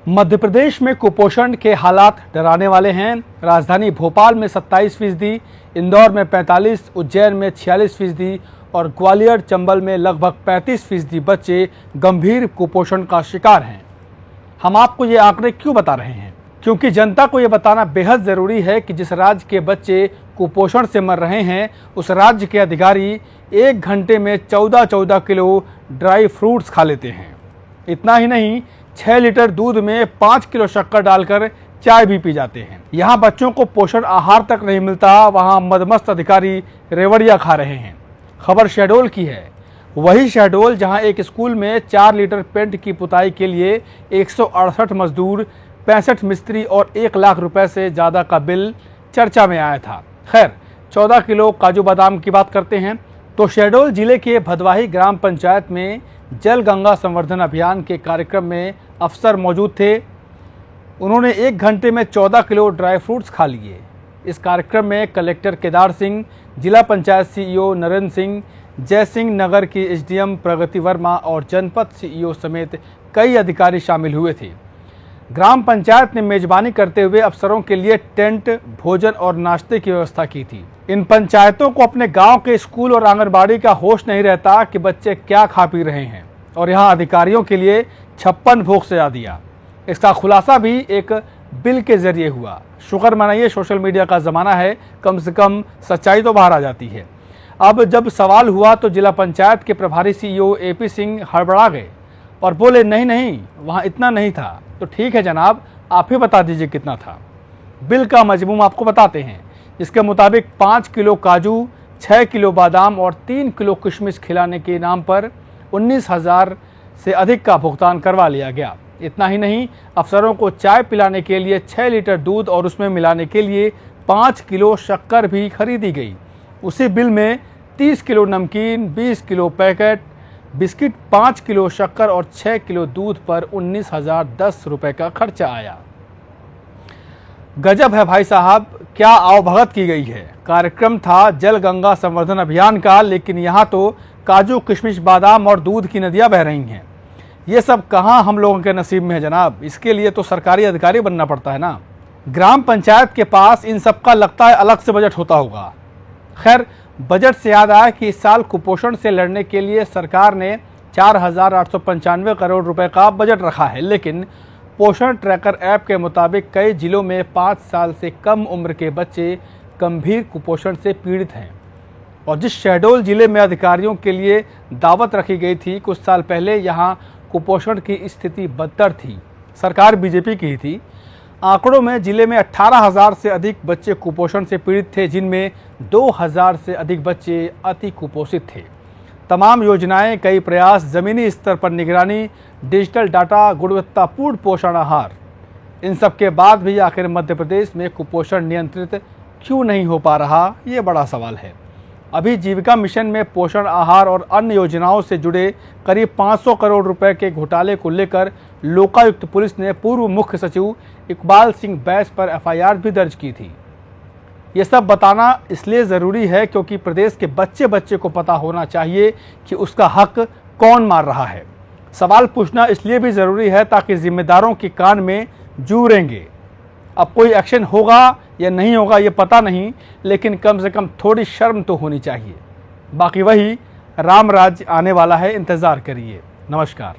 मध्य प्रदेश में कुपोषण के हालात डराने वाले हैं। राजधानी भोपाल में 27%, इंदौर में 45%, उज्जैन में 46% और ग्वालियर चंबल में लगभग 35% बच्चे गंभीर कुपोषण का शिकार हैं। हम आपको ये आंकड़े क्यों बता रहे हैं? क्योंकि जनता को ये बताना बेहद ज़रूरी है कि जिस राज्य के बच्चे कुपोषण से मर रहे हैं, उस राज्य के अधिकारी 1 घंटे में 14 किलो ड्राई फ्रूट्स खा लेते हैं। इतना ही नहीं, 6 लीटर दूध में 5 किलो शक्कर डालकर चाय भी पी जाते हैं। यहाँ बच्चों को पोषण आहार तक नहीं मिलता, वहाँ मदमस्त अधिकारी रेवड़िया खा रहे हैं। खबर शहडोल की है। वही शहडोल जहाँ एक स्कूल में 4 लीटर पेंट की पुताई के लिए 168 मजदूर, 65 मिस्त्री और 1 लाख रुपए से ज़्यादा का बिल चर्चा में आया था। खैर, 14 किलो काजू बादाम की बात करते हैं तो शहडोल जिले के भदवाही ग्राम पंचायत में जल गंगा संवर्धन अभियान के कार्यक्रम में अफसर मौजूद थे। उन्होंने 1 घंटे में 14 किलो ड्राई फ्रूट्स खा लिए। इस कार्यक्रम में कलेक्टर केदार सिंह, जिला पंचायत सीईओ नरेंद्र सिंह, जय सिंह नगर की एसडीएम प्रगति वर्मा और जनपद सीईओ समेत कई अधिकारी शामिल हुए थे। ग्राम पंचायत ने मेजबानी करते हुए अफसरों के लिए टेंट, भोजन और नाश्ते की व्यवस्था की थी। इन पंचायतों को अपने गांव के स्कूल और आंगनबाड़ी का होश नहीं रहता कि बच्चे क्या खा पी रहे हैं, और यहां अधिकारियों के लिए 56 भोग सजा दिया। इसका खुलासा भी एक बिल के जरिए हुआ। शुक्र मनाइए, सोशल मीडिया का ज़माना है, कम से कम सच्चाई तो बाहर आ जाती है। अब जब सवाल हुआ तो जिला पंचायत के प्रभारी सीईओ एपी सिंह हड़बड़ा गए और बोले, नहीं, वहाँ इतना नहीं था। तो ठीक है जनाब, आप ही बता दीजिए कितना था। बिल का मजमूम आपको बताते हैं, जिसके मुताबिक 5 किलो काजू, 6 किलो बादाम और 3 किलो किशमिश खिलाने के नाम पर 19,000 से अधिक का भुगतान करवा लिया गया। इतना ही नहीं, अफसरों को चाय पिलाने के लिए 6 लीटर दूध और उसमें मिलाने के लिए 5 किलो शक्कर भी खरीदी गई। उसी बिल में 30 किलो नमकीन, 20 किलो पैकेट बिस्किट, 5 किलो शक्कर और 6 किलो दूध पर 19,010 रुपये का खर्चा आया। गजब है भाई साहब, क्या आवभगत की गई है। कार्यक्रम था जल गंगा संवर्धन अभियान का, लेकिन यहाँ तो काजू, किशमिश, बादाम और दूध की नदियाँ बह रही हैं। ये सब कहाँ हम लोगों के नसीब में है जनाब। इसके लिए तो सरकारी अधिकारी बनना पड़ता है ना। ग्राम पंचायत के पास इन सब का लगता है अलग से बजट होता होगा। खैर, बजट से याद आया कि इस साल कुपोषण से लड़ने के लिए सरकार ने 4,895 करोड़ रुपए का बजट रखा है, लेकिन पोषण ट्रैकर ऐप के मुताबिक कई जिलों में 5 साल से कम उम्र के बच्चे गंभीर कुपोषण से पीड़ित हैं। और जिस शहडोल जिले में अधिकारियों के लिए दावत रखी गई थी, कुछ साल पहले यहाँ कुपोषण की स्थिति बदतर थी। सरकार बीजेपी की ही थी। आंकड़ों में जिले में 18,000 से अधिक बच्चे कुपोषण से पीड़ित थे, जिनमें 2,000 से अधिक बच्चे अति कुपोषित थे। तमाम योजनाएं, कई प्रयास, ज़मीनी स्तर पर निगरानी, डिजिटल डाटा, गुणवत्तापूर्ण पोषण आहार, इन सब के बाद भी आखिर मध्य प्रदेश में कुपोषण नियंत्रित क्यों नहीं हो पा रहा, ये बड़ा सवाल है। अभी जीविका मिशन में पोषण आहार और अन्य योजनाओं से जुड़े करीब 500 करोड़ रुपए के घोटाले को लेकर लोकायुक्त पुलिस ने पूर्व मुख्य सचिव इकबाल सिंह बैस पर एफआईआर भी दर्ज की थी। ये सब बताना इसलिए ज़रूरी है क्योंकि प्रदेश के बच्चे बच्चे को पता होना चाहिए कि उसका हक कौन मार रहा है। सवाल पूछना इसलिए भी ज़रूरी है ताकि जिम्मेदारों के कान में जू रेंगे। अब कोई एक्शन होगा या नहीं होगा ये पता नहीं, लेकिन कम से कम थोड़ी शर्म तो होनी चाहिए। बाकी वही राम राज्य आने वाला है, इंतज़ार करिए। नमस्कार।